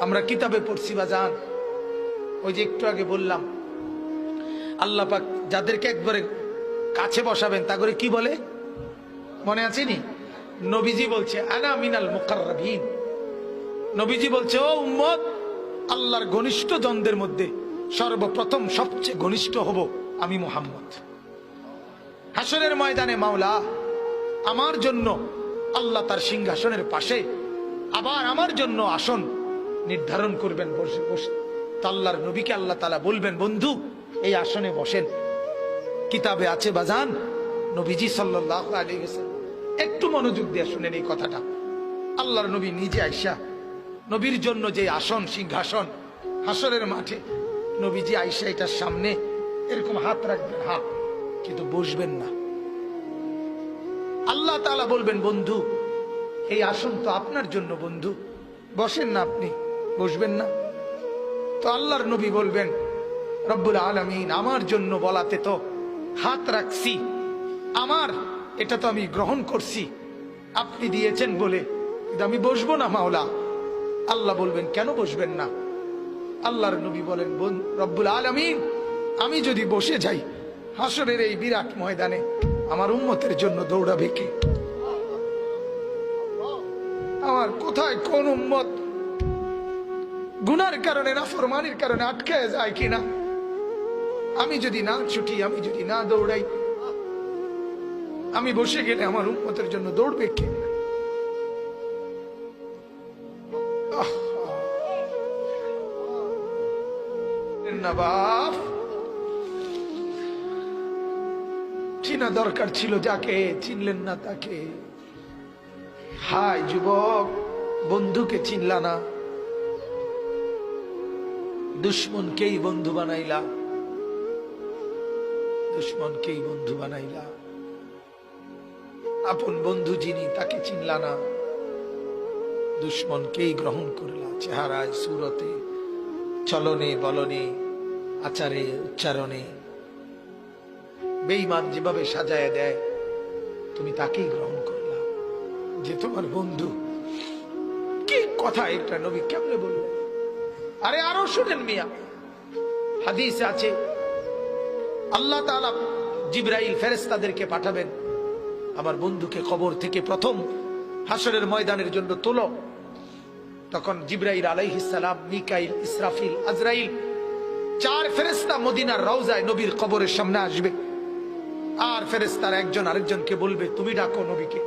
আমরা কিতাবে পড়ছি বাজান, ওই যে একটু আগে বললাম আল্লাহ পাক যাদেরকে একবারে কাছে বসাবেন তা করে কি বলে মনে আছে নি? নবীজি বলছে আনা মিনাল মুকাররাবিন। নবীজি বলছে ও উম্মত, আল্লাহর ঘনিষ্ঠ জনদের মধ্যে সর্বপ্রথম সবচেয়ে ঘনিষ্ঠ হব আমি মুহাম্মদ। হাসরের ময়দানে মাওলা আমার জন্য আল্লাহ তার সিংহাসনের পাশে আবার আমার জন্য আসন নির্ধারণ করবেন বসে বসে। আল্লাহর নবীকে আল্লাহ তাআলা বলবেন বন্ধু এই আসনে বসেন। কিতাবে আছে বাজান, নবীজি সাল্লাল্লাহু আলাইহি ওয়াসাল্লাম, একটু মনোযোগ দিয়ে শুনেন এই কথাটা। আল্লাহর নবী নিজে আয়েশা, নবীর জন্য যে আসন সিংহাসন হাসরের মাঠে, নবীজি আয়েশা এটার সামনে এরকম হাত রাখবেন, হাত, কিন্তু বসবেন না। আল্লাহ তাআলা বলবেন বন্ধু এই আসন তো আপনার জন্য, বন্ধু বসেন না, আপনি বসবেন না। তো আল্লাহর নবী বলবেন রব্বুল আলামিন আমার জন্য বলাতে তো হাত রাখছি, আমার এটা তো আমি গ্রহণ করছি, আপনি দিয়েছেন বলে, কিন্তু আমি বসবো না মাওলা। আল্লাহ বলবেন কেন বসবেন না? আল্লাহর নবী বলেন রব্বুল আলামিন আমি যদি বসে যাই হাসরের এই বিরাট ময়দানে আমার উম্মতের জন্য দৌড়াবে কে? আমার কোথায় কোন উম্মত গুনার কারণে নাফরমানির কারণে আটকে যায় কিনা? আমি যদি না ছুটি, আমি যদি না দৌড়াই, আমি বসে গেলে আমার উম্মতের জন্য দৌড়বে কে? না বাপ, চিনা দরকার ছিল যাকে, চিনলেন না তাকে। হায় যুবক, বন্ধুকে চিনলা না, দুশ্মনকেই বন্ধু বানাইলা, দুশ্মনকেই বন্ধু বানাইলা। আপন বন্ধু যিনি তাকে চিনলা না, দুশ্মনকেই গ্রহণ করলা। চেহারায়, সুরতে, চলনে বলনে, আচারে উচ্চারণে বেঈমান যেভাবে সাজায় দেয় তুমি তাকেই গ্রহণ করলা যে তোমার বন্ধু। কি কথা এটা নবী কেমনে বললেন? আরে আরো শুনেন মিয়া, হাদিসে আছে আল্লাহ তাআলা জিবরাইল ফেরেশতাদেরকে পাঠাবেন আমার বন্ধুকে কবর থেকে প্রথম হাসরের ময়দানের জন্য তোলো। তখন জিবরাইল আলাইহিস সালাম, মিকাইল, ইসরাফিল, আজরাইল, চার ফেরেশতা মদিনার রওজায় নবীর কবরের সামনে আসবে। আর ফেরেশতারা একজন আরেকজনকে বলবে তুমি ডাকো নবীকে।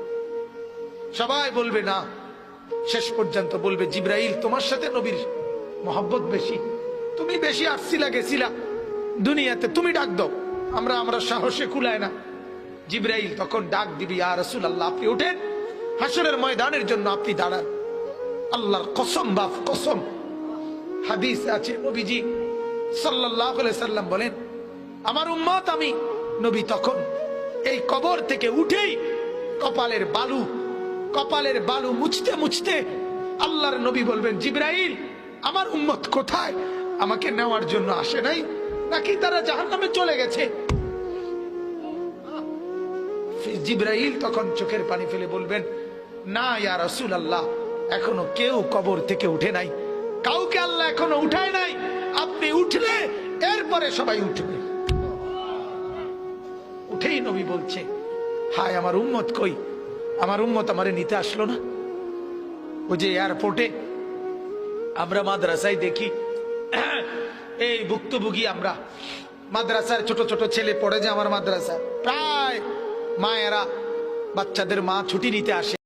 সবাই বলবে না, শেষ পর্যন্ত বলবে জিবরাইল তোমার সাথে নবীর মহব্বত বেশি, তুমি বেশি আসছিলা গেছিলা দুনিয়াতে, তুমি ডাক দাও, আমরা সাহসে কুলায় না। জিবরাইল তখন ডাক দিবি ইয়া রাসূলুল্লাহ আপনি ওঠেন, হাসরের ময়দানের জন্য আপনি দাঁড়ান। আল্লাহর কসম বাপ কসম, হাদিস আছে নবীজি সাল্লাল্লাহু আলাইহি সাল্লাম বলেন আমার উম্মত আমি নবী তখন এই কবর থেকে উঠেই কপালের বালু মুছতে মুছতে আল্লাহর নবী বলবেন জিবরাইল আমার উম্মত কোথায়? আমাকে নেওয়ার জন্য আসে নাই নাকি তারা জাহান্নামে চলে গেছে? জিবরাইল তখন চোখের পানি ফেলে বলবেন না ইয়া রাসূলুল্লাহ এখনো কেউ কবর থেকে উঠে নাই, কাউকে আল্লাহ এখনো উঠায় নাই, আপনি উঠলে এরপরে সবাই উঠবে। উঠেই নবী বলছে হায় আমার উম্মত কই? আমার উম্মত আমারে নিতে আসলো না। ওই যে এয়ারপোর্টে আমরা মাদ্রাসায় দেখি এই ভুক্তভোগী আমরা মাদ্রাসার ছোট ছোট ছেলে পড়ে যে আমার মাদ্রাসা, প্রায় মায়েরা বাচ্চাদের মা ছুটি নিতে আসে,